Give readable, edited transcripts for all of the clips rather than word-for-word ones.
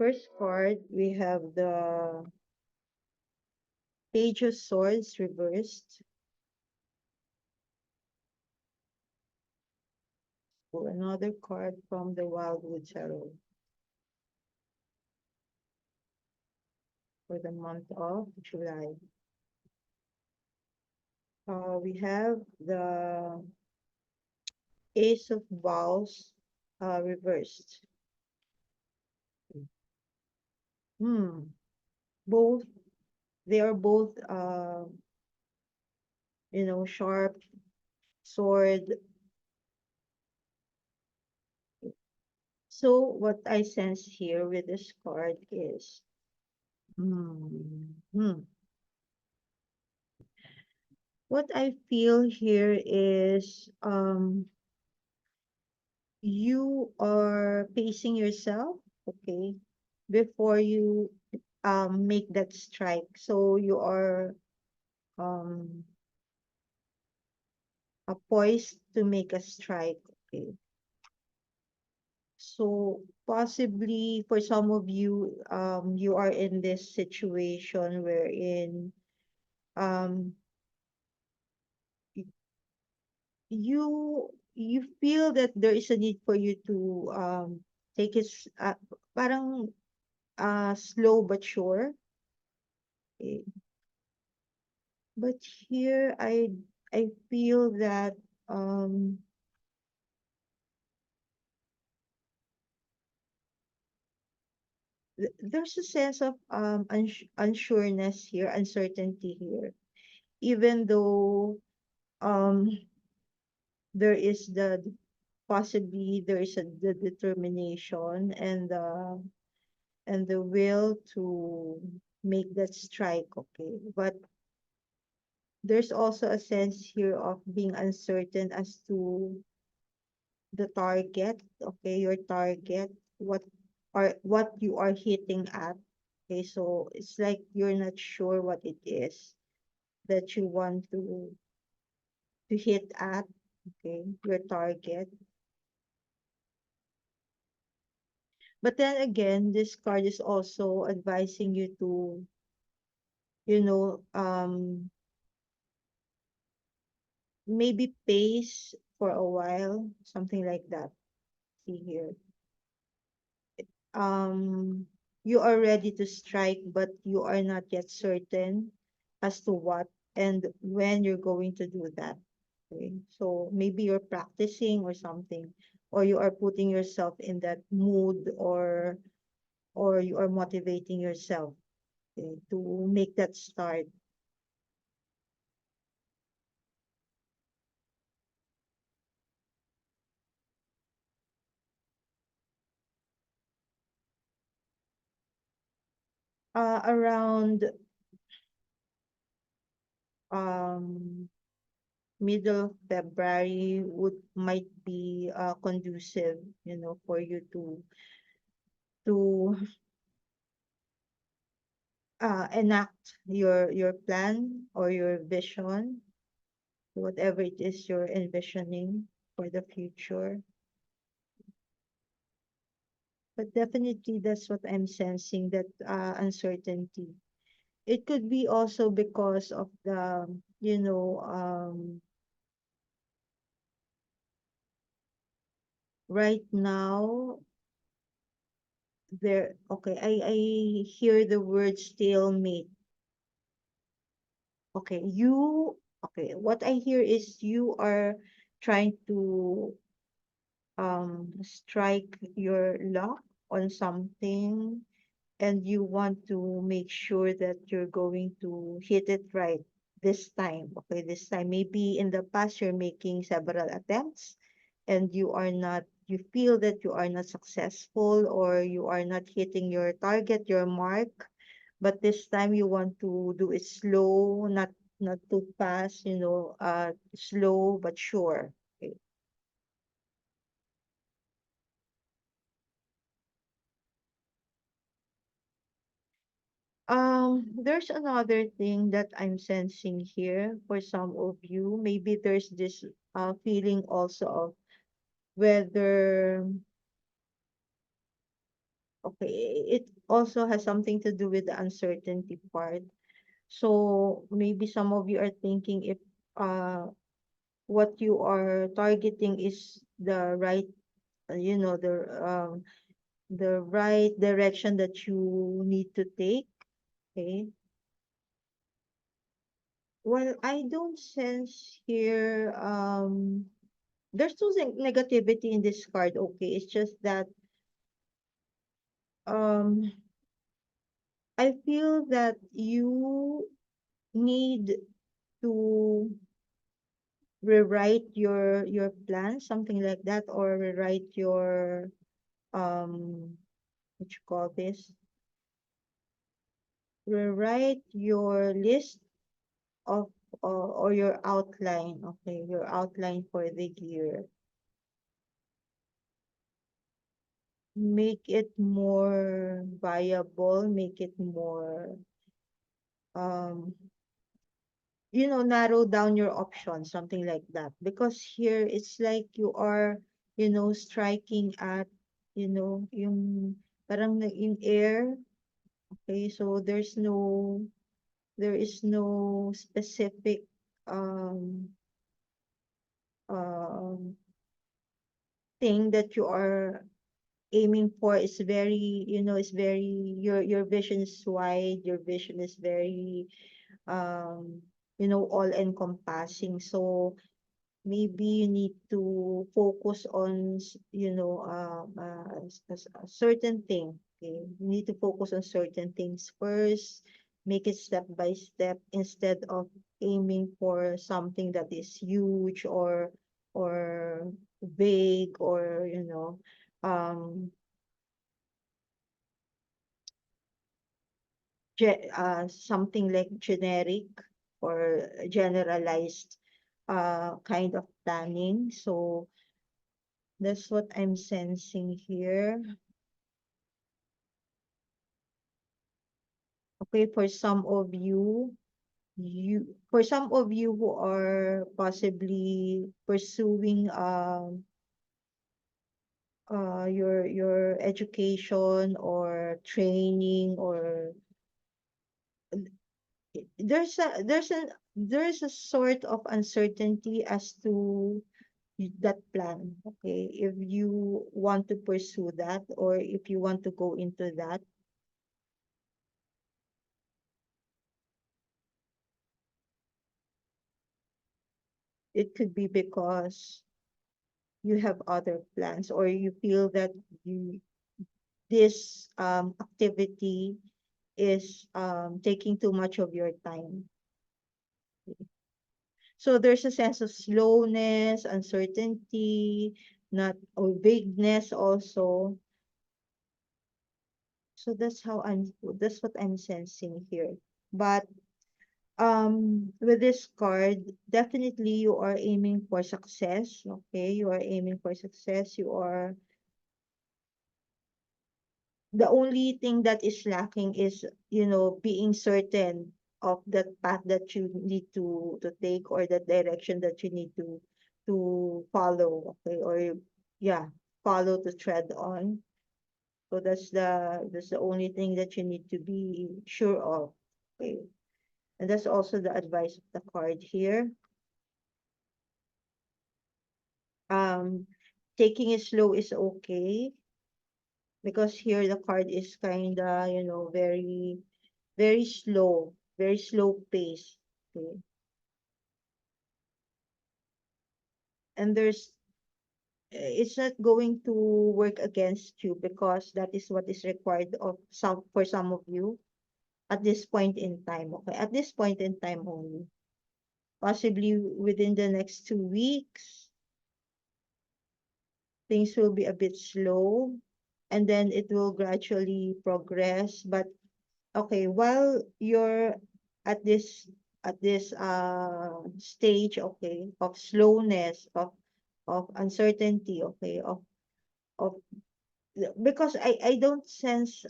first card, we have the Page of Swords reversed. So another card from the Wildwood Tarot for the month of July. We have the Ace of Balls reversed. Hmm. Both, they are both, sharp sword. So what I sense here with this card is, hmm, what I feel here is, you are pacing yourself, okay, before you make that strike. So you are um poised to make a strike, okay. So possibly for some of you, you are in this situation wherein um y- you feel that there is a need for you to take it parang slow but sure. Okay. But here I feel that um there's a sense of unsureness here, uncertainty here, even though um there is possibly there is the determination and the will to make that strike, okay. But there's also a sense here of being uncertain as to the target, okay, your target, what what you are hitting at. Okay, so it's like you're not sure what it is that you want to hit at, okay, your target. But then again, this card is also advising you to, you know, maybe pace for a while, something like that. See here. um you are ready to strike, but you are not yet certain as to what and when you're going to do that. Okay, so maybe you're practicing or something, or you are putting yourself in that mood, or you are motivating yourself, okay, to make that start. Around um middle of February might be conducive, for you to enact your plan or your vision, whatever it is you're envisioning for the future. But definitely that's what I'm sensing, that uncertainty. It could be also because of the, right now there, okay, I hear the word stalemate. Okay, okay, what I hear is you are trying to strike your luck on something, and you want to make sure that you're going to hit it right this time. Okay, this time. Maybe in the past you're making several attempts and you feel that you are not successful, or you are not hitting your target, your mark. But this time you want to do it slow, not too fast, slow but sure. Okay. There's another thing that I'm sensing here for some of you. Maybe there's this feeling also of whether Okay, it also has something to do with the uncertainty part. So maybe some of you are thinking if what you are targeting is the right, the right direction that you need to take. Okay. Well, I don't sense here there's no negativity in this card. Okay, it's just that um I feel that you need to rewrite your plan, something like that, or rewrite your what you call this, rewrite your list of or your outline. Okay, your outline for the year. Make it more viable, make it more um narrow down your options, something like that. Because here it's like you are, striking at, yung parang in air. Okay, so there is no specific um um thing that you are aiming for. Is very, is very, your vision is wide, your vision is very um all encompassing. So maybe you need to focus on a certain thing. Okay, you need to focus on certain things first, make it step by step instead of aiming for something that is huge or vague, or um something like generic or generalized kind of planning. So that's what I'm sensing here. Okay, for some of you, for some of you who are possibly pursuing your education or training, or there's a sort of uncertainty as to that plan. Okay, if you want to pursue that, or if you want to go into that, it could be because you have other plans, or you feel that you this activity is taking too much of your time. So there's a sense of slowness, uncertainty, not or vagueness also. So that's what I'm sensing here. But with this card, definitely you are aiming for success. Okay, you are aiming for success. You are The only thing that is lacking is, being certain of that path that you need to take, or the direction that you need to follow. Okay, or yeah, follow, to tread on. So that's the only thing that you need to be sure of. Okay, and that's also the advice of the card here. um Taking it slow is okay, because here the card is kinda, very, very slow, very slow pace. Okay. And it's not going to work against you, because that is what is required of some for some of you at this point in time. Okay, at this point in time only. Possibly within the next 2 weeks, things will be a bit slow, and then it will gradually progress. But okay, while you're at this stage, okay, of slowness, of uncertainty, okay, of because I don't sense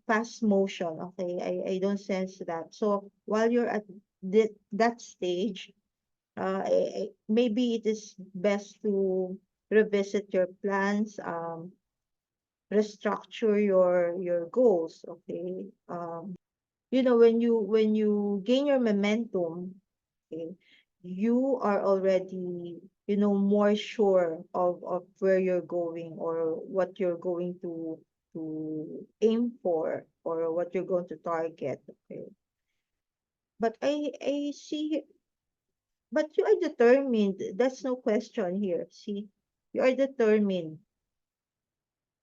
fast motion. Okay, I don't sense that. So while you're at that stage, maybe it is best to revisit your plans, restructure your goals, okay? When you gain your momentum, okay, you are already, more sure of where you're going or what you're going to aim for or what you're going to target, okay? But I see, but you are determined. That's no question here. See, you are determined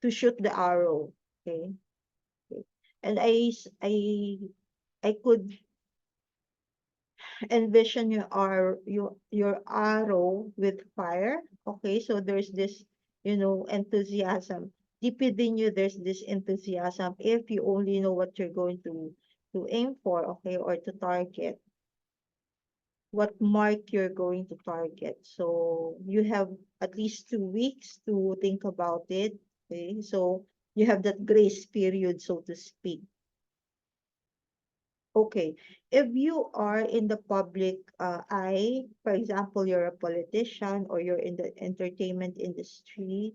to shoot the arrow, okay? Okay. And I could envision your arrow with fire. Okay, so there's this, enthusiasm. Deep within you, there's this enthusiasm if you only know what you're going to aim for, okay, or to target, what mark you're going to target. So you have at least 2 weeks to think about it. Okay, so you have that grace period, so to speak. Okay, if you are in the public eye, for example, you're a politician or you're in the entertainment industry,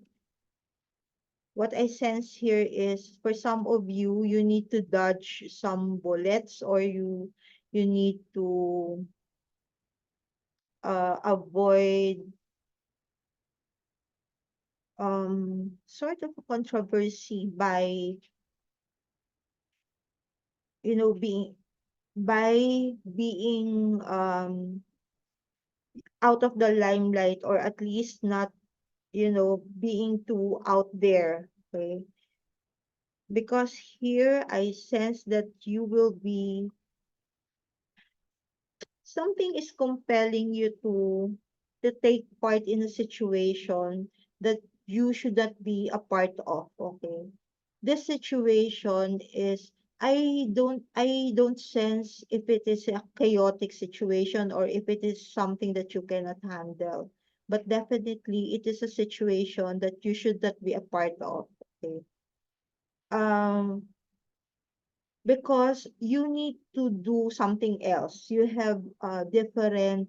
what I sense here is for some of you, you need to dodge some bullets or you need to avoid sort of a controversy by, being by being out of the limelight or at least not being too out there, okay? Because here I sense that you will be, something is compelling you to take part in a situation that you should not be a part of, okay? This situation is, I don't sense if it is a chaotic situation or if it is something that you cannot handle. But definitely it is a situation that you should not be a part of. Okay. Um, because you need to do something else. You have a different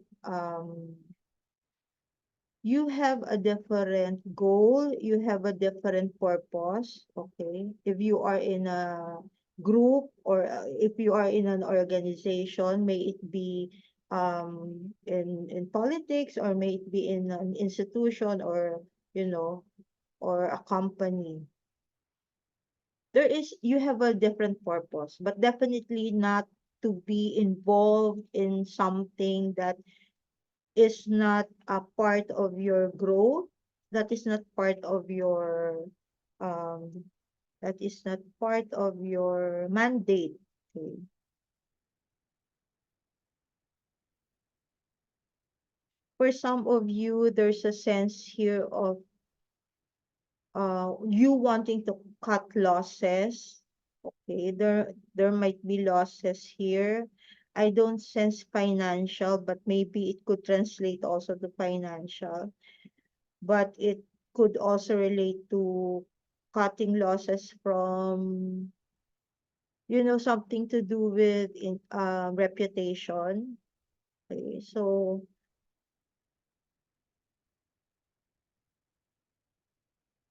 goal, you have a different purpose, okay? If you are in a group or if you are in an organization, may it be in politics or may it be in an institution or, you know, or a company. You have a different purpose, but definitely not to be involved in something that is not a part of your growth, that is not part of your um that is not part of your mandate. Okay. For some of you, there's a sense here of you wanting to cut losses. Okay, there might be losses here. I don't sense financial, but maybe it could translate also to financial. But it could also relate to cutting losses from, something to do with reputation. Okay, so,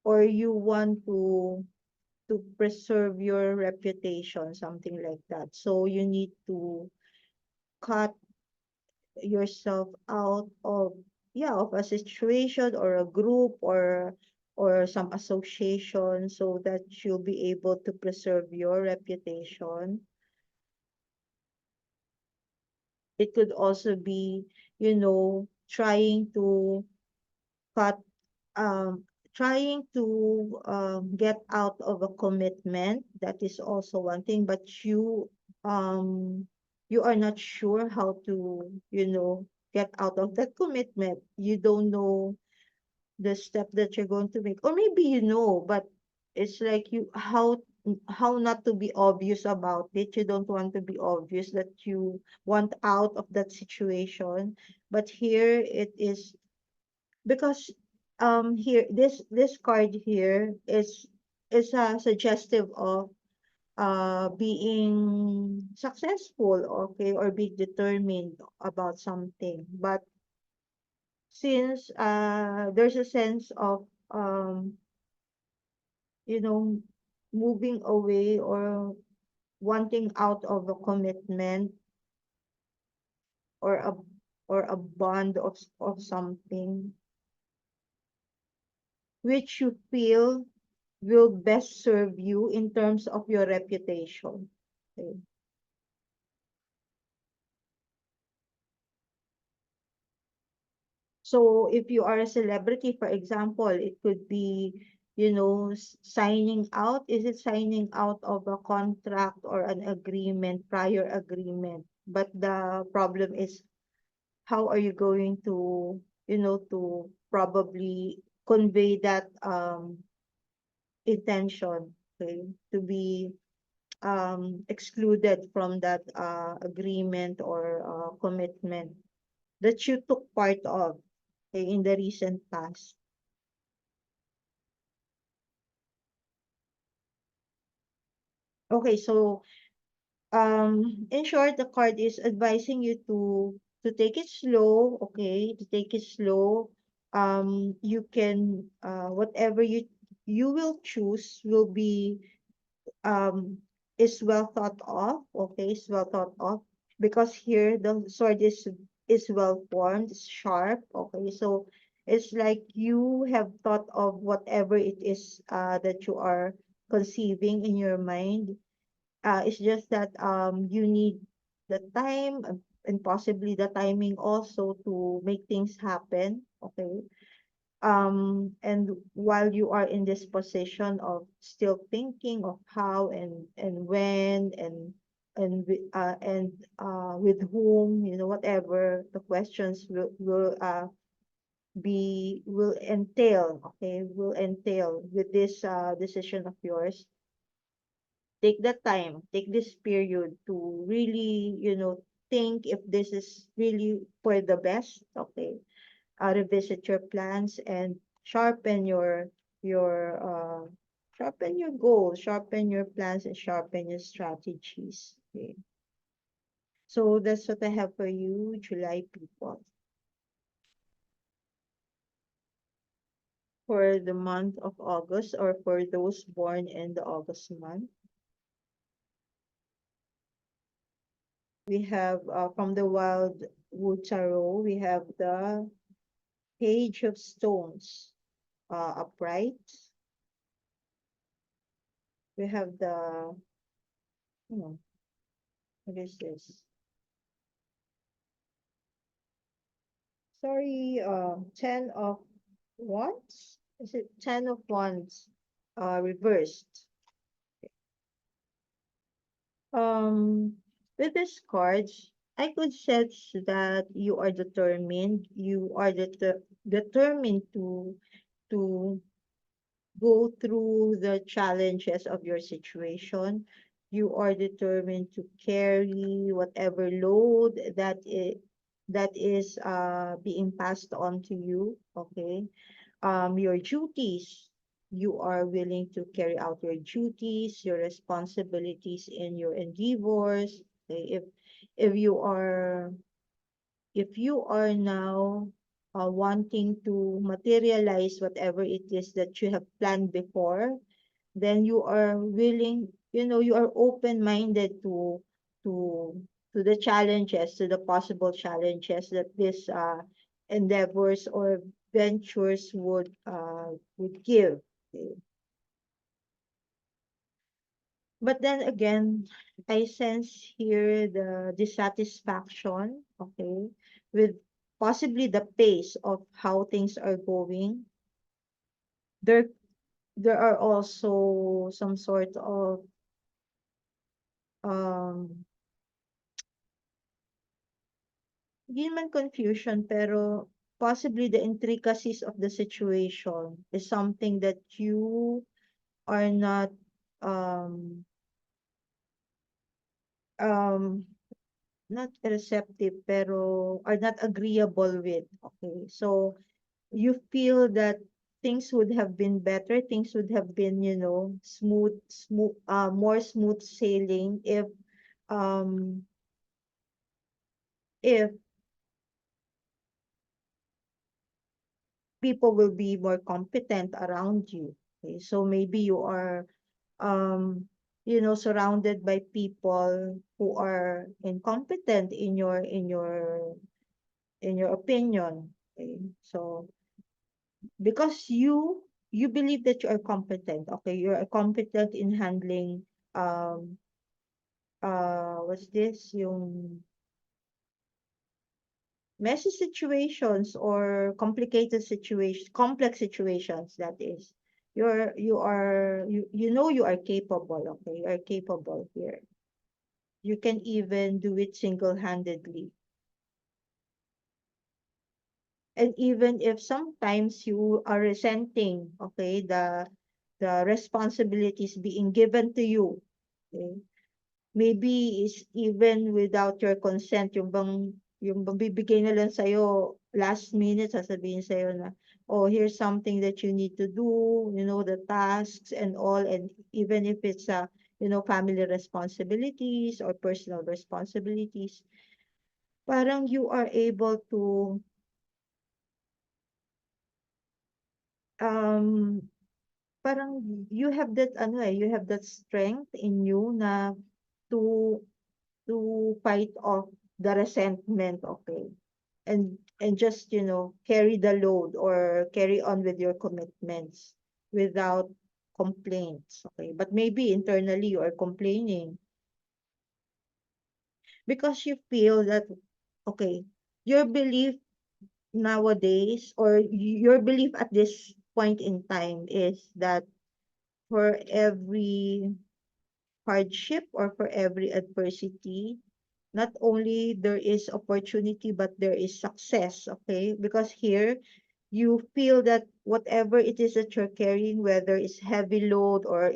or you want to preserve your reputation, something like that. So you need to cut yourself out of, yeah, of a situation or a group or some association so that you'll be able to preserve your reputation. It could also be, trying to cut trying to get out of a commitment. That is also one thing, but you are not sure how to, get out of that commitment. You don't know the step that you're going to make, or maybe but it's like how not to be obvious about it. You don't want to be obvious that you want out of that situation. But here it is, because here, this card here is suggestive of being successful, okay, or being determined about something. But since there's a sense of you know, moving away or wanting out of a commitment or a bond of something which you feel will best serve you in terms of your reputation. Okay. So if you are a celebrity, for example, it could be, signing out. Is it signing out of a contract or an agreement, prior agreement? But the problem is, how are you going to, to probably convey that intention, okay, to be excluded from that agreement or commitment that you took part of, okay, in the recent past. Okay, so in short, the card is advising you to take it slow, okay, to take it slow. You can whatever you will choose will be um is well thought of, okay, is well thought of, because here the sword is well formed, it's sharp, okay, so it's like you have thought of whatever it is that you are conceiving in your mind. It's just that you need the time and possibly the timing also to make things happen, okay. And while you are in this position of still thinking of how and when and with whom, whatever the questions will entail, okay, will entail with this decision of yours. Take that time, take this period to really, think if this is really for the best, okay. Revisit your plans and sharpen your sharpen your goals, sharpen your plans, and sharpen your strategies. Okay. So that's what I have for you, July people. For the month of August, or for those born in the August month, we have from the Wild Wood Tarot, we have the Page of Stones, upright. We have the, hmm, what is this? Sorry, 10 of Wands? Is it 10 of Wands, reversed? With these cards, I could sense that you are determined. You are determined to go through the challenges of your situation. You are determined to carry whatever load that is being passed on to you. Okay. Your duties. You are willing to carry out your duties, your responsibilities in your endeavors. Okay? If you are now wanting to materialize whatever it is that you have planned before, then you are willing, you are open-minded to to the challenges, to the possible challenges that this endeavors or ventures would give. Okay. But then again, I sense here the dissatisfaction, okay, with possibly the pace of how things are going. There are also some sort of um hindi naman confusion, pero possibly the intricacies of the situation is something that you are not um um not receptive, pero are not agreeable with. Okay. So you feel that things would have been better, things would have been, more smooth sailing um if people will be more competent around you. Okay, so maybe you are um surrounded by people who are incompetent in your opinion. Okay, so because you believe that you are competent. Okay, you are competent in handling um what's this, yung messy situations or complicated situations, complex situations, that is. You know you are capable. Okay, you are capable here. You can even do it single-handedly. And even if sometimes you are resenting, okay, the responsibilities being given to you, okay, maybe is even without your consent, yung bang bibigay na lang sa'yo last minute, sasabihin sa'yo na, oh, here's something that you need to do, the tasks and all, and even if it's family responsibilities or personal responsibilities, parang you are able to um parang you have that you have that strength in you na to fight off the resentment, okay? And just, carry the load or carry on with your commitments without complaints, okay? But maybe internally you are complaining because you feel that, okay, your belief nowadays, or your belief at this point in time, is that for every hardship or for every adversity, not only there is opportunity, but there is success, okay? Because here, you feel that whatever it is that you're carrying, whether it's heavy load or,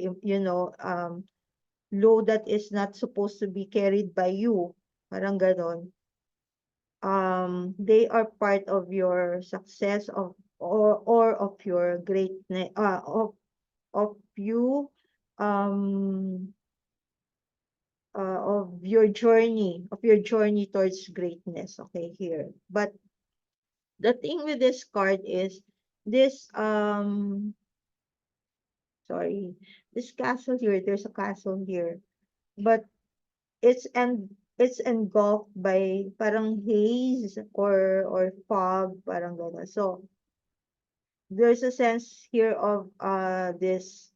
load that is not supposed to be carried by you, parang ganon, they are part of your success or of your greatness, of you, um, of your journey towards greatness, okay, here. But the thing with this card is this, sorry, this castle here, there's a castle here, but it's engulfed by parang haze or fog, parang gano'n. So there's a sense here of this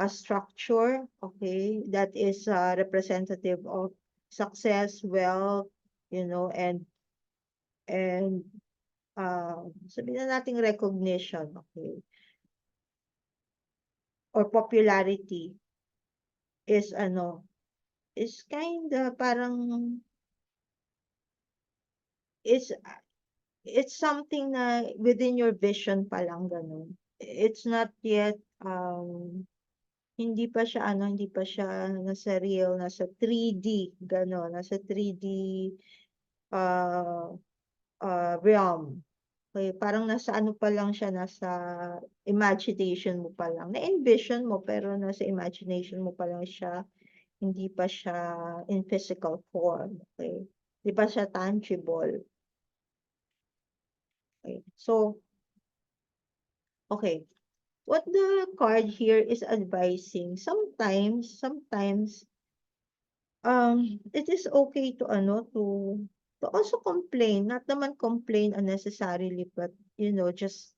a structure, okay, that is representative of success, wealth, and sabihin na nating recognition, okay, or popularity is is kinda parang it's it's something na within your vision pa lang, gano'n. It's not yet, hindi pa siya nasa real, nasa 3D, gano'n, nasa 3D uh, realm. Okay, parang nasa ano pa lang siya, nasa imagination mo pa lang. Na-envision mo, pero nasa imagination mo pa lang siya, hindi pa siya in physical form. Okay? Hindi pa siya tangible. Okay? So, okay. What the card here is advising, sometimes, it is okay to to also complain, not naman complain unnecessarily, but, just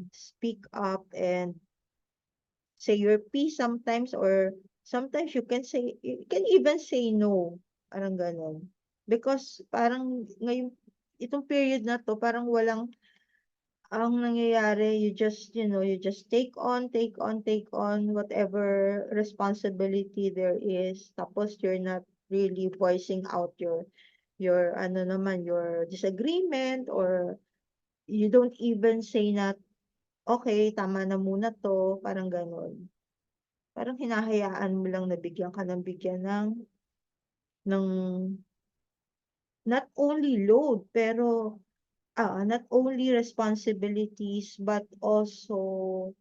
speak up and say your piece sometimes, or sometimes you can even say no, parang ganon. Because parang ngayon, itong period na to, parang walang, ang nangyayari, you just take on whatever responsibility there is, tapos you're not really voicing out your disagreement, or you don't even say na, okay, tama na muna 'to, parang gano'n. Parang hinahayaan mo lang na bigyan ka ng bigyan ng not only load, pero, not only responsibilities, but also,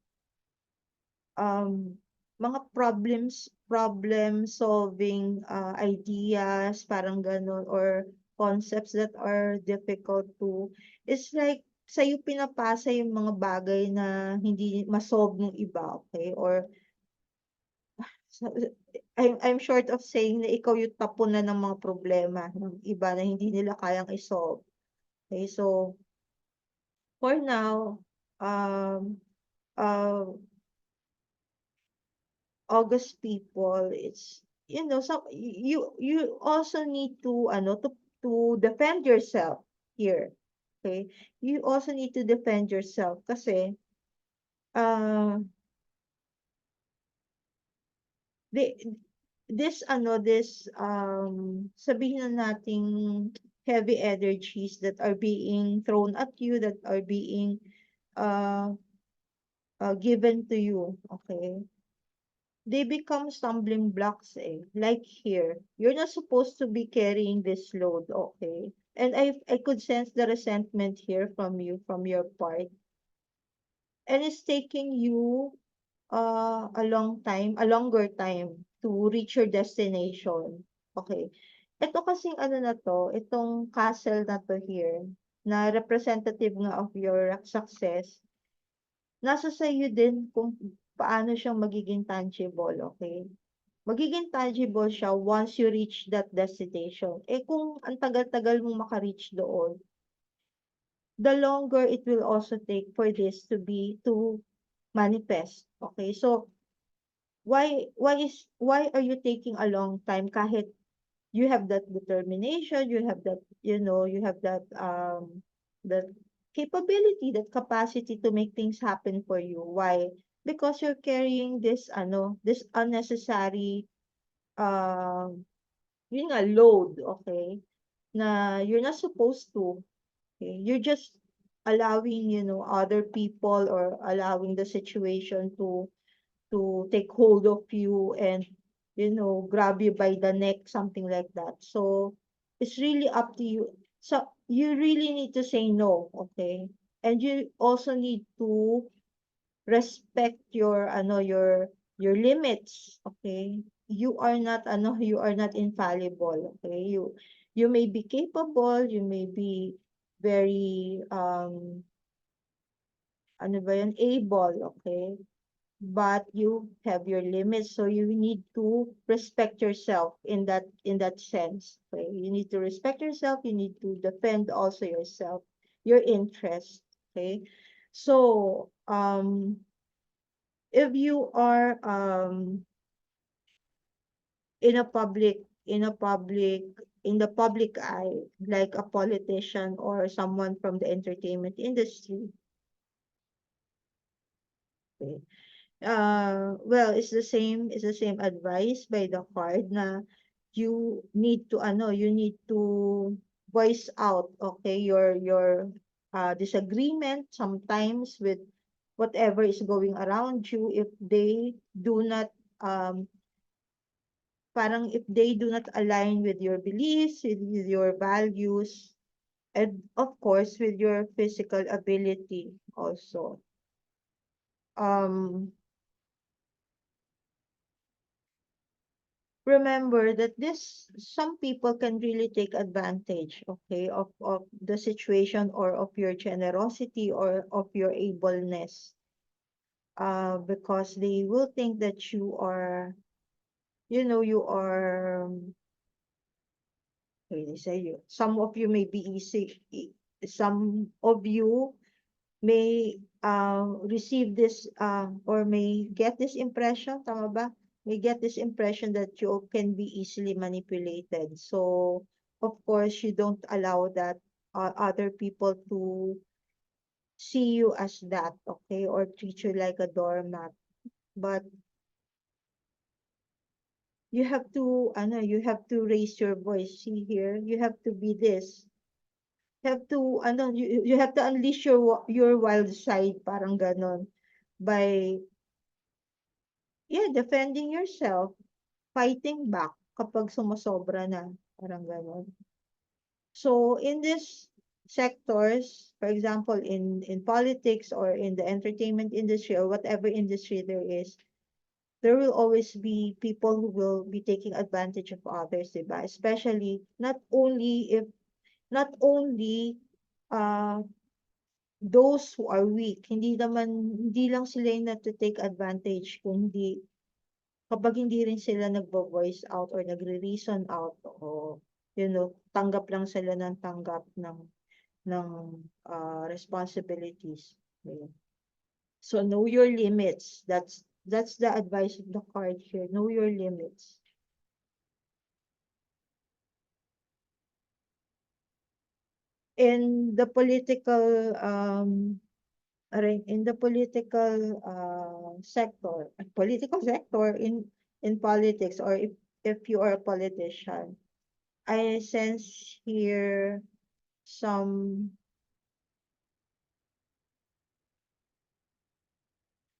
um, mga problem solving, ideas, parang gano'n, or concepts that are difficult to, it's like sa'yo pinapasa yung mga bagay na hindi ma-solve ng iba, okay? Or sa I'm short of saying na ikaw yung tapunan ng mga problema ng iba na hindi nila kayang i-solve. Okay, so for now, um, uh, August people, it's some you also need to to defend yourself here. Okay? You also need to defend yourself kasi uh the sabihin na nating heavy energies that are being thrown at you, that are being uh, given to you, okay? They become stumbling blocks, eh. Like here, you're not supposed to be carrying this load, okay? And I could sense the resentment here from you, from your part. And it's taking you a longer time to reach your destination. Okay. Ito kasing na to, itong castle na to here, na representative nga of your success, nasa sa'yo din kung paano siyang magiging tangible, okay? Magiging tangible siya once you reach that destination. Eh kung ang tagal-tagal mong maka-reach doon, the longer it will also take for this to manifest. Okay? So, why are you taking a long time kahit you have that determination, you have that, you have that capability, that capacity to make things happen for you. Why? Because you're carrying this unnecessary yun nga, load, okay? Na you're not supposed to. Okay? You're just allowing, other people or allowing the situation to take hold of you and grab you by the neck, something like that. So it's really up to you. So you really need to say no, okay? And you also need to respect your limits, okay? You are not infallible, okay? You may be capable, you may be very able, okay? But you have your limits, so you need to respect yourself in that sense, okay? You need to respect yourself, you need to defend also yourself, your interest, okay? So if you are in a public in a public in the public eye, like a politician or someone from the entertainment industry, okay? Well, it's the same advice by the card na you need to voice out, okay, your disagreement sometimes with whatever is going around you if they do not um parang if they do not align with your beliefs, with your values, and of course with your physical ability also. Um Remember that this some people can really take advantage, okay, of the situation or of your generosity or of your ableness, because they will think that you are they say some of you may be some of you may receive this or may get this impression, tama ba? May get this impression that you can be easily manipulated. So, of course, you don't allow that other people to see you as that, okay? Or treat you like a doormat. But you have to raise your voice. See here, you have to be this. You have to, you have to unleash your wild side, parang ganon, by yeah, defending yourself, fighting back kapag sumosobra na, parang gano'n. So in these sectors, for example, in politics or in the entertainment industry or whatever industry there is, there will always be people who will be taking advantage of others, diba? Especially not only uh those who are weak, hindi lang sila yung nate-take advantage, kundi kapag hindi rin sila nagvo-voice out or nagre-reason out o, tanggap lang sila ng tanggap ng responsibilities. Ayun. So know your limits. That's the advice of the card here. Know your limits. In the political sector in politics, or if you are a politician, I sense here some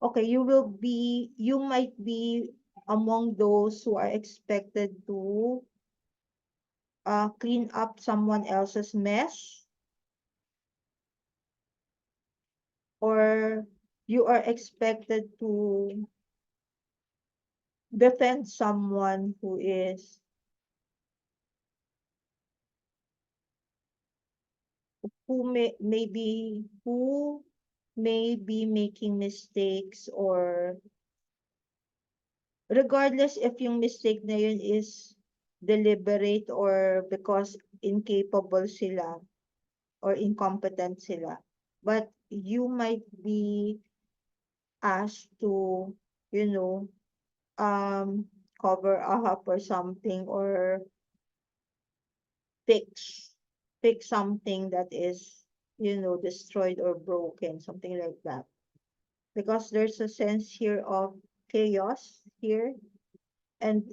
okay, you might be among those who are expected to clean up someone else's mess, or you are expected to defend someone who may be making mistakes, or regardless if yung mistake na yun is deliberate or because incapable sila or incompetent sila. But you might be asked to, you know, cover up or something, or fix fix something that is, destroyed or broken, something like that. Because there's a sense here of chaos here, and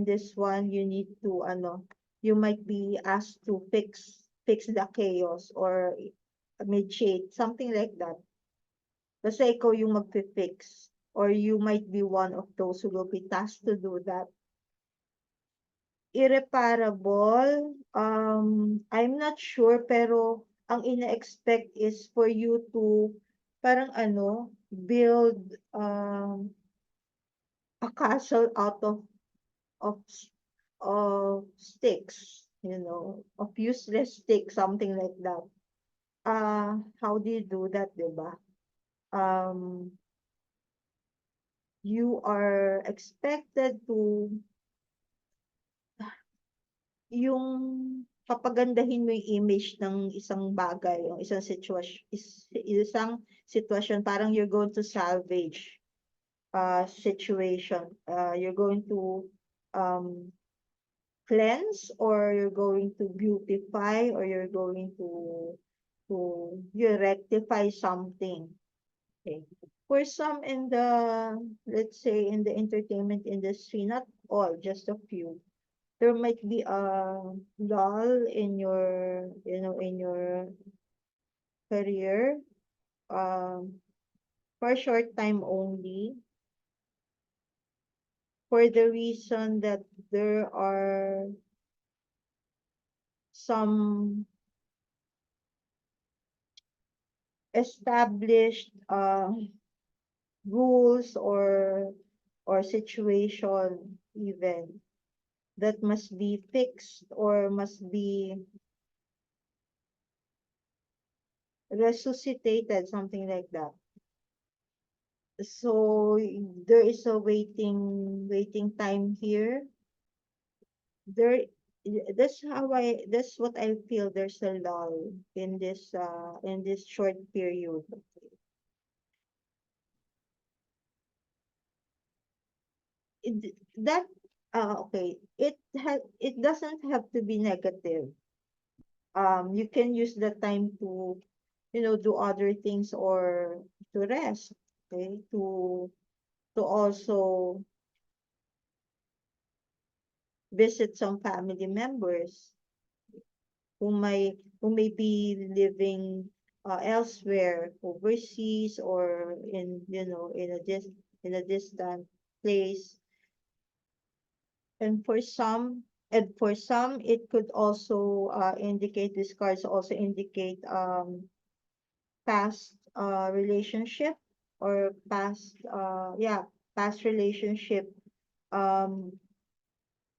this one you need to you might be asked to fix the chaos or mediate, something like that. Kasi ikaw yung magfi-fix, or you might be one of those who will be tasked to do that. Irreparable, I'm not sure, pero ang ina-expect is for you to parang build a castle out of sticks, of useless sticks, something like that. How do you do that, diba? Um, you are expected to yung papagandahin mo yung image ng isang bagay, yung isang sitwasyon, parang you're going to salvage situation. You're going to um, cleanse, or you're going to beautify, or you're going you rectify something. Okay. For some in let's say in the entertainment industry, not all, just a few, there might be a lull in your career, um, for a short time only, for the reason that there are some established rules, or situation even, that must be fixed or must be resuscitated, something like that. So there is a waiting time here. There that's what I feel. There's a lull in this short period. That okay. It doesn't have to be negative. You can use the time to, do other things, or to rest, okay? To also visit some family members who may be living elsewhere, overseas, or in a distant place. And for some it could also indicate, these cards also indicate past relationship, or past relationship, um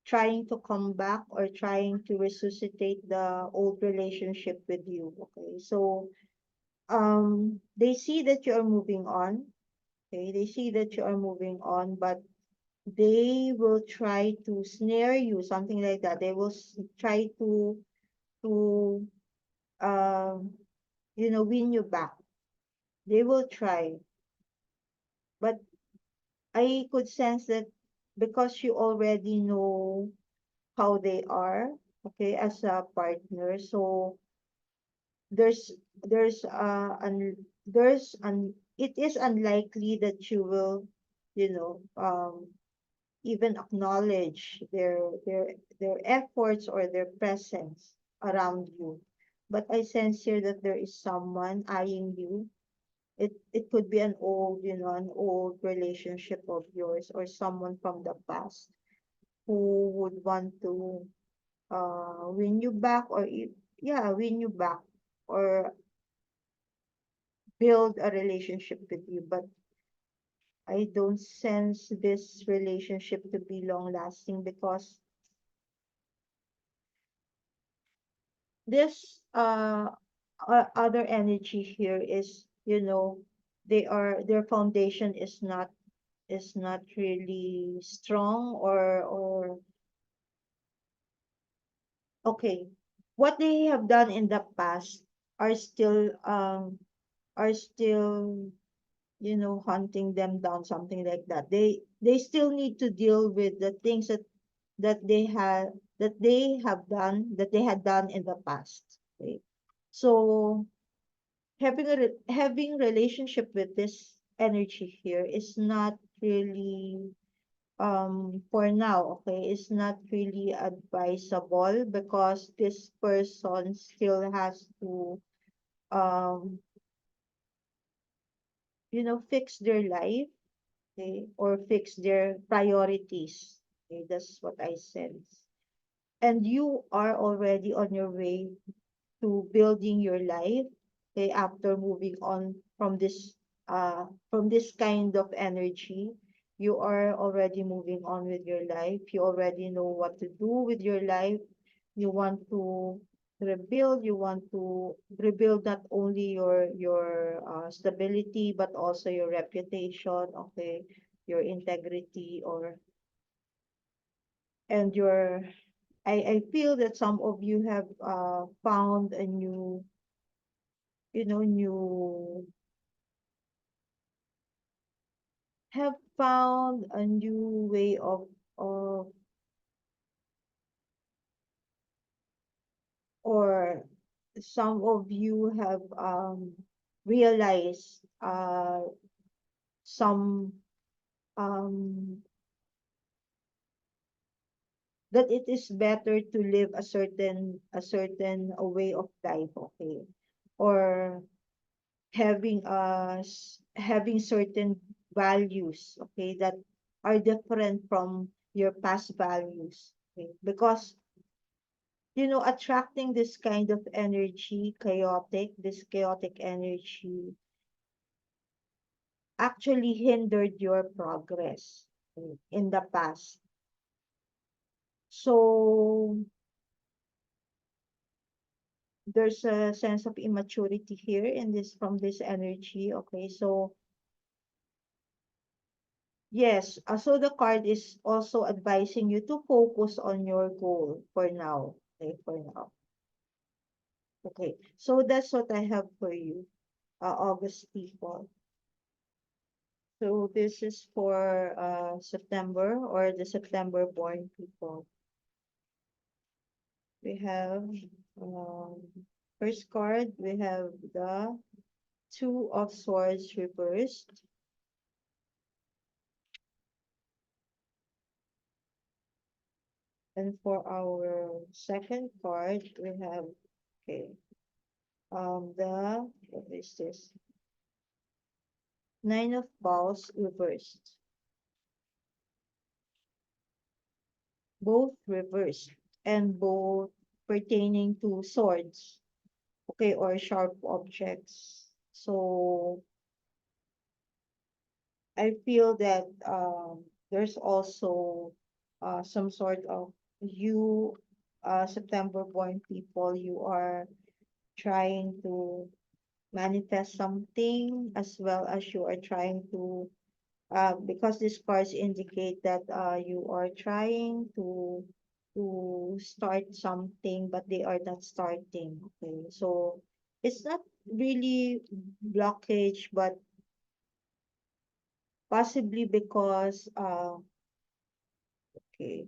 trying to come back, or trying to resuscitate the old relationship with you. Okay, so they see that you are moving on. Okay, they see that you are moving on, but they will try to snare you, something like that. They will try to win you back. They will try, but I could sense that because you already know how they are, okay, as a partner. So there's there's an it is unlikely that you will, you know, even acknowledge their efforts or their presence around you. But I sense here that there is someone eyeing you. It could be an old relationship of yours or someone from the past who would want to win you back or yeah, win you back or build a relationship with you. But I don't sense this relationship to be long lasting because this other energy here is, their foundation is not really strong or okay. What they have done in the past are still hunting them down, something like that. They still need to deal with the things that they had done in the past. Okay. So having relationship with this energy here is not really for now, okay, it's not really advisable because this person still has to um fix their life, okay, or fix their priorities. Okay, that's what I sense. And you are already on your way to building your life, okay, after moving on from this kind of energy. You are already moving on with your life. You already know what to do with your life. You want to rebuild not only your stability but also your reputation, okay, your integrity, or and your I feel that some of you have found a new have found a new way of or some of you have realized some um that it is better to live a certain way of life, okay, or having certain values, okay, that are different from your past values, okay, because attracting this kind of energy, chaotic energy actually hindered your progress, okay, in the past. So there's a sense of immaturity here in this from this energy, okay. So yes, so the card is also advising you to focus on your goal for now, okay, for now. Okay, so that's what I have for you, August people. So this is for September, or the September born people. We have um, first card, we have the Two of Swords reversed. And for our second card, we have, okay, what is this? Nine of Balls reversed. Both reversed and both pertaining to swords, okay, or sharp objects. So I feel that there's also some sort of you, September born people, you are trying to manifest something, as well as you are trying to, because these cards indicate that you are trying to start something, but they are not starting. Okay, so it's not really blockage, but possibly because okay,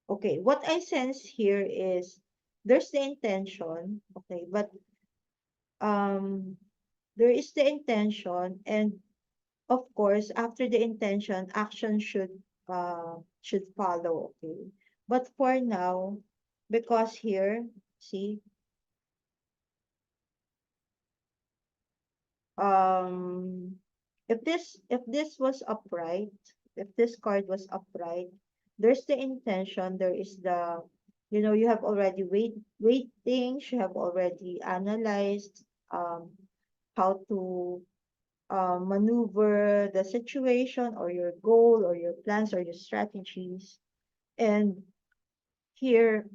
okay, what I sense here is there's the intention, okay, but um there is the intention, and of course after the intention action should follow, okay, but for now, because here, see, um if this was upright, if this card was upright, there's the intention, there is the, you have already weighed things, you have already analyzed how to maneuver the situation, or your goal, or your plans, or your strategies. And here,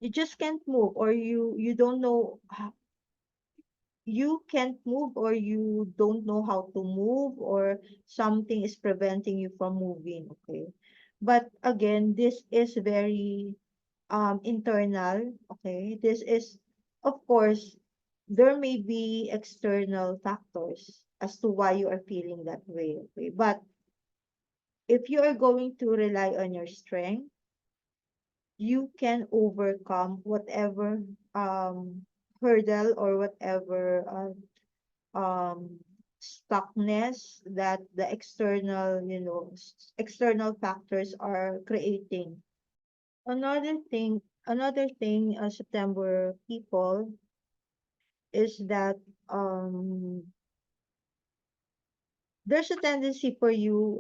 you just can't move, or you don't know, you can't move, or you don't know how to move, or something is preventing you from moving, okay? But again, this is very internal, okay? This is, of course, there may be external factors as to why you are feeling that way, okay? But if you are going to rely on your strength, you can overcome whatever hurdle, or whatever stuckness that the external, external factors are creating. Another thing, September people, is that um there's a tendency for you,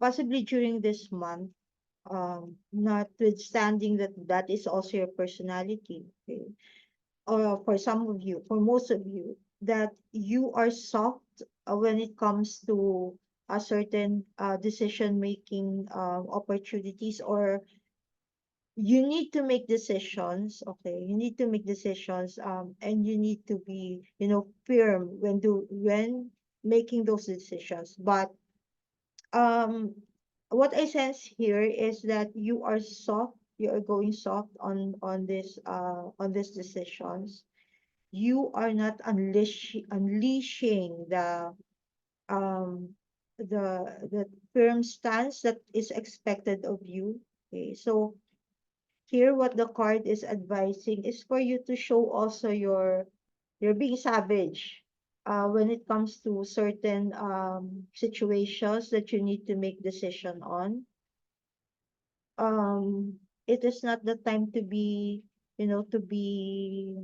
possibly during this month, notwithstanding that that is also your personality, okay? Or for some of you, for most of you, that you are soft when it comes to a certain decision making opportunities, or you need to make decisions, okay? You need to make decisions, and you need to be, firm when making those decisions. But um what I sense here is that you are soft, you are going soft on these decisions. You are not unleashing um the firm stance that is expected of you. Okay, so here what the card is advising is for you to show also you're being savage when it comes to certain situations that you need to make decision on. It is not the time to be, to be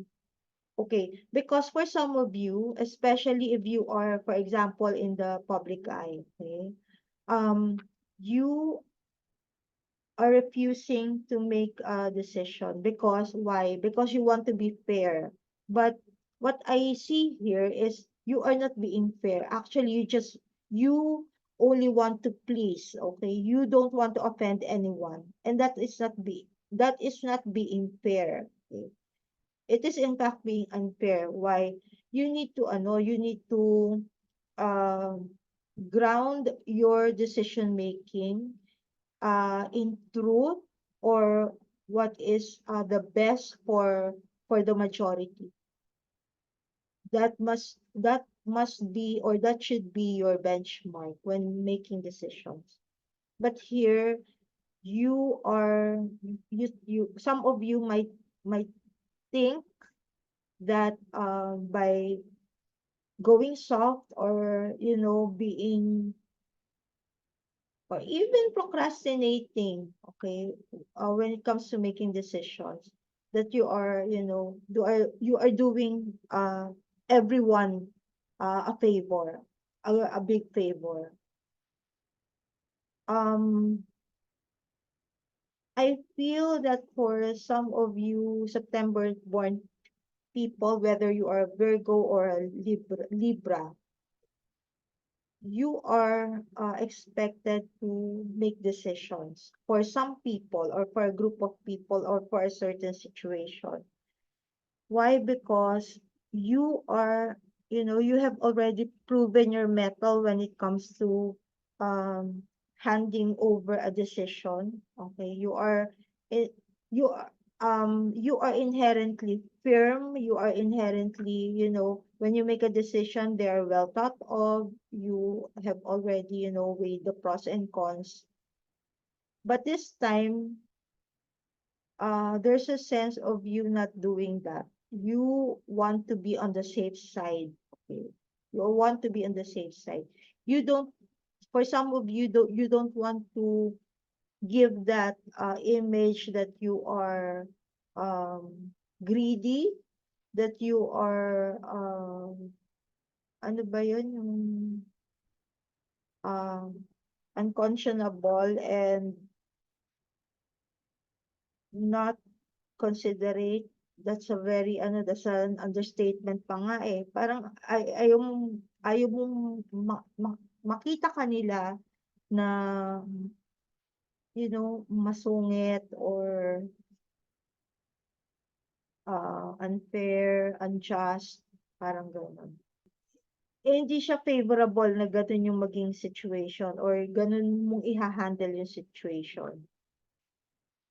okay, because for some of you, especially if you are, for example, in the public eye, okay, you are refusing to make a decision. Because why? Because you want to be fair. But what I see here is you are not being fair. Actually, you only want to please, okay? You don't want to offend anyone. And that is not being fair. Okay? It is in fact being unfair. Why? You need to um ground your decision making in truth, or what is the best for the majority. That must be, or that should be your benchmark when making decisions. But here, you are you some of you might think that by going soft, or being, or even procrastinating, okay, when it comes to making decisions, that you are doing everyone a favor, a big favor. um I feel that for some of you September born people, whether you are a Virgo or a Libra, you are expected to make decisions for some people or for a group of people or for a certain situation. Why? Because you are, you have already proven your mettle when it comes to um, handing over a decision. Okay, it, you are inherently firm. You are inherently, when you make a decision, they are well thought of. You have already, weighed the pros and cons. But this time, there's a sense of you not doing that. You want to be on the safe side. Okay. You want to be on the safe side. You don't, for some of you don't want to give that image that you are greedy, that you are, ano ba yun, yung um, unconscionable and not considerate. That's a very that's an understatement pa nga eh. Parang ayaw mong makita kanila na masungit or unfair, unjust, parang gano'n. Eh, hindi siya favorable na gano'n yung maging situation or gano'n mong iha-handle yung situation.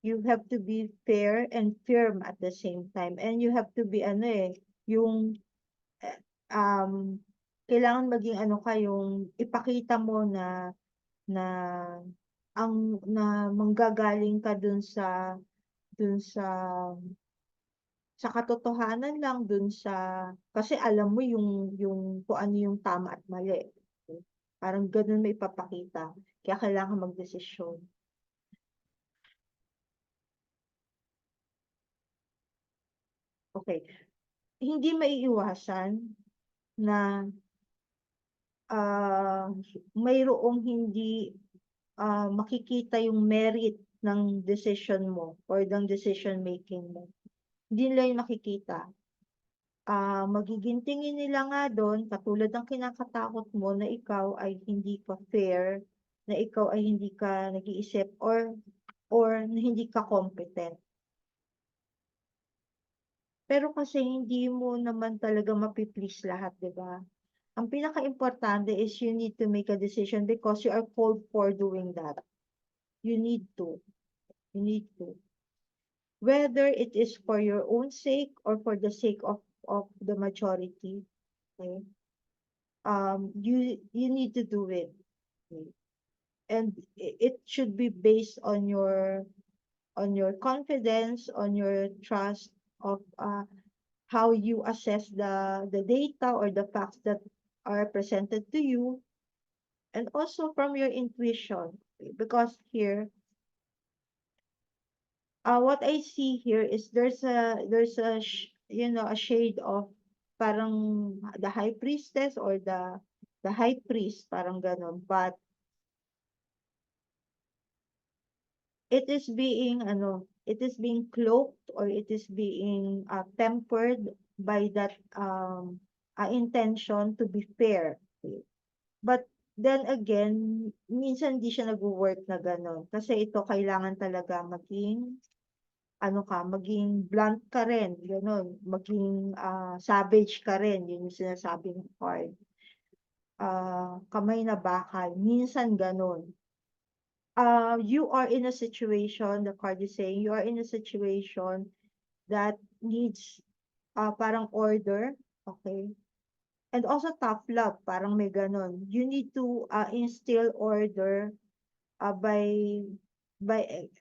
You have to be fair and firm at the same time. And you have to be yung eh, um, kailangan maging ka, yung ipakita mo na manggagaling ka dun sa katotohanan lang, dun sa kasi alam mo yung kung ano yung tama at mali. Parang ganun may ipapakita. Kaya kailangan magdesisyon. Okay. Hindi maiiwasan na ah, mayroong hindi makikita yung merit ng decision mo or ng decision making mo. Hindi nila yung makikita. Magiging tingin nila nga doon, katulad ng kinakatakot mo na ikaw ay hindi ka fair, na ikaw ay hindi ka nag-iisip or na hindi ka competent. Pero kasi hindi mo naman talaga mapi-please lahat, 'di ba? Ang pinaka-importante is you need to make a decision because you are called for doing that. You need to. You need to. Whether it is for your own sake or for the sake of the majority, okay? You need to do it. Okay? And it should be based on your confidence, on your trust of how you assess the data or the facts that are presented to you, and also from your intuition. Because here, what I see here is there's a shade of parang the high priestess or the high priest, parang ganon. But it is being cloaked or it is being tempered by that intention to be fair. Okay. But then again, minsan hindi siya nagwo-work na gano'n. Kasi ito kailangan talaga maging blunt ka rin, gano'n. Maging savage ka rin, yun yung sinasabing hard. Kamay na bakal, minsan gano'n. You are in a situation, the card is saying, you are in a situation that needs parang order, okay? And also tough love, parang may ganon. You need to instill order by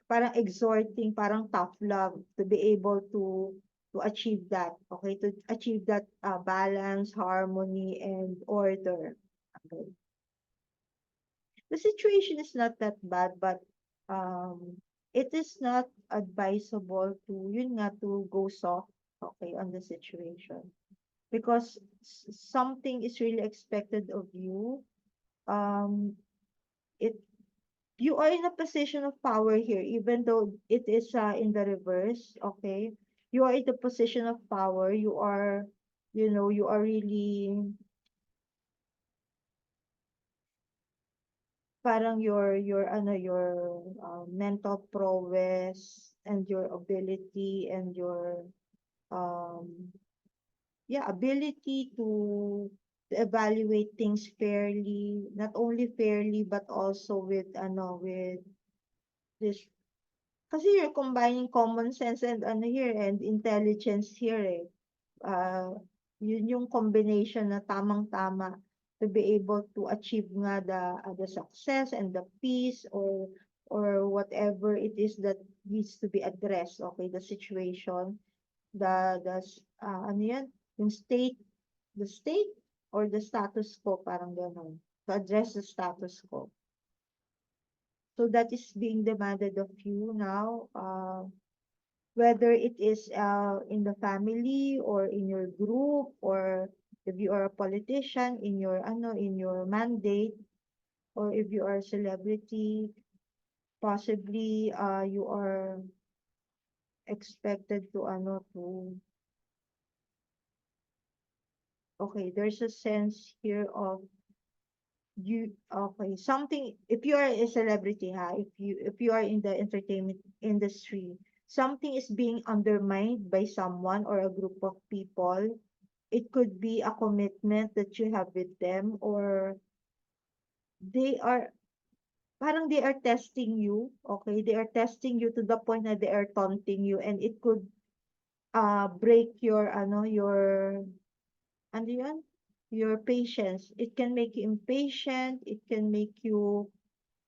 parang exhorting, parang tough love to be able to achieve that, okay? To achieve that balance, harmony, and order. Okay. The situation is not that bad, but it is not advisable to yun nga to go soft, okay, on the situation, because something is really expected of you. It You are in a position of power here, even though it is in the reverse, okay? You are in the position of power. You are really parang your mental prowess and your ability and your um yeah, ability to evaluate things fairly, not only fairly but also with with this, kasi you're combining common sense and here and intelligence here eh. uh, Yun yung combination na tamang-tama to be able to achieve nga the success and the peace or whatever it is that needs to be addressed, okay, the situation, ano yan, yung the state or the status quo, parang gano'n, to address the status quo. So that is being demanded of you now, whether it is in the family or in your group, or if you are a politician in your mandate, or if you are a celebrity, possibly you are expected to okay, there's a sense here of you, okay, something, if you are a celebrity, if you are in the entertainment industry, something is being undermined by someone or a group of people. It could be a commitment that you have with them, or they are parang they are testing you, okay? They are testing you to the point that they are taunting you, and it could break your ano yun? Your patience. It can make you impatient, it can make you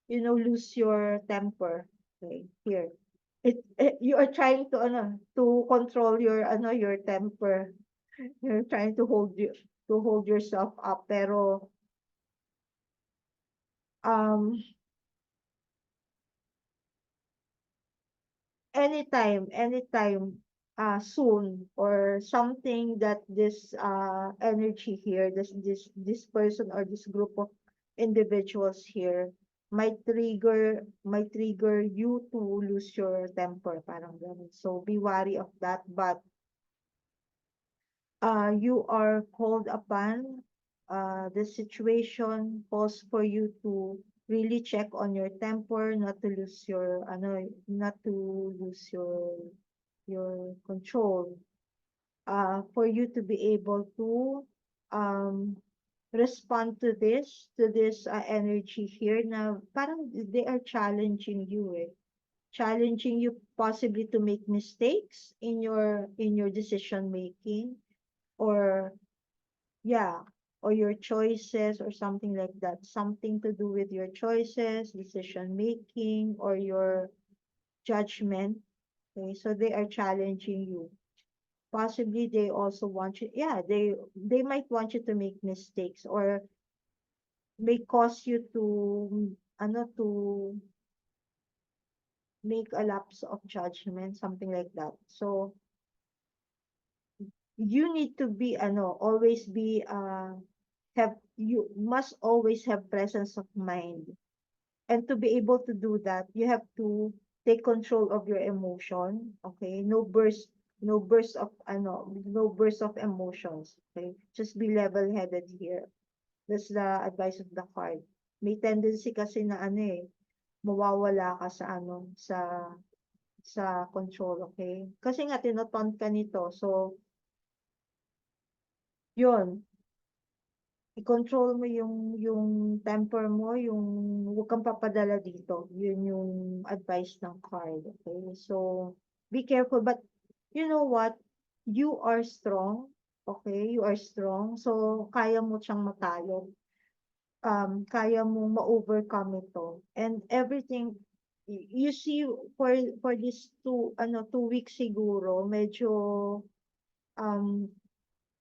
lose your temper. Okay, here. You are trying to to control your your temper. You're trying to hold yourself up, pero um anytime soon, or something that this energy here, this person or this group of individuals here might trigger you to lose your temper, parang ganun. So be wary of that, but you are called upon, the situation calls for you to really check on your temper, not to lose your not to lose your control, for you to be able to um respond to this energy here na parang they are challenging you eh, challenging you possibly to make mistakes in your decision making, or yeah, or your choices, or something like that, something to do with your choices, decision making, or your judgment. Okay, so they are challenging you. Possibly they also want you, yeah, they might want you to make mistakes, or may cause you to make a lapse of judgment, something like that. So you need to be always be you must always have presence of mind. And to be able to do that, you have to take control of your emotion, okay? No burst of emotions, okay? Just be level-headed here. That's the advice of the card. May tendency kasi na mawawala ka sa control, okay? Kasi nga tinotaunt ka nito. So, yun, i-control mo yung temper mo, yung huwag kang papadala dito. Yun yung advice ng card, okay? So, be careful, but you know what? You are strong, okay? You are strong. So, kaya mo siyang matalo. Kaya mo ma-overcome ito. And everything, you see, for this 2 weeks siguro, medyo um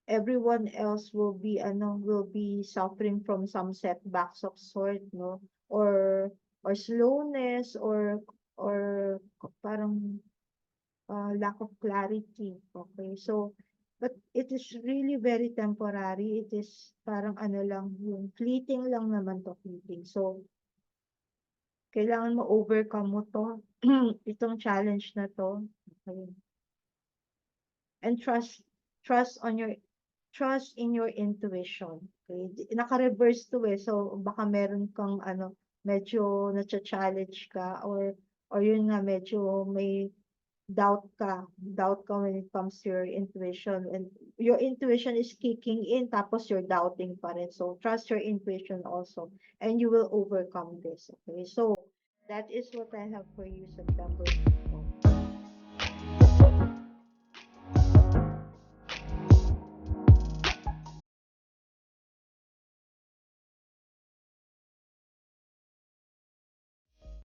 everyone else will be suffering from some setbacks of sort, no, or slowness, or parang lack of clarity, okay? So but it is really very temporary. It is parang lang, yung fleeting lang naman to, fleeting. So kailangan mo overcome mo to itong challenge na to, okay? And trust on your trust in your intuition. Okay? Naka-reverse to eh. So, baka meron kang medyo nacha-challenge ka or yun nga medyo may doubt ka when it comes to your intuition and your intuition is kicking in tapos you're doubting pa rin. So trust your intuition also and you will overcome this. Okay, so that is what I have for you, September people.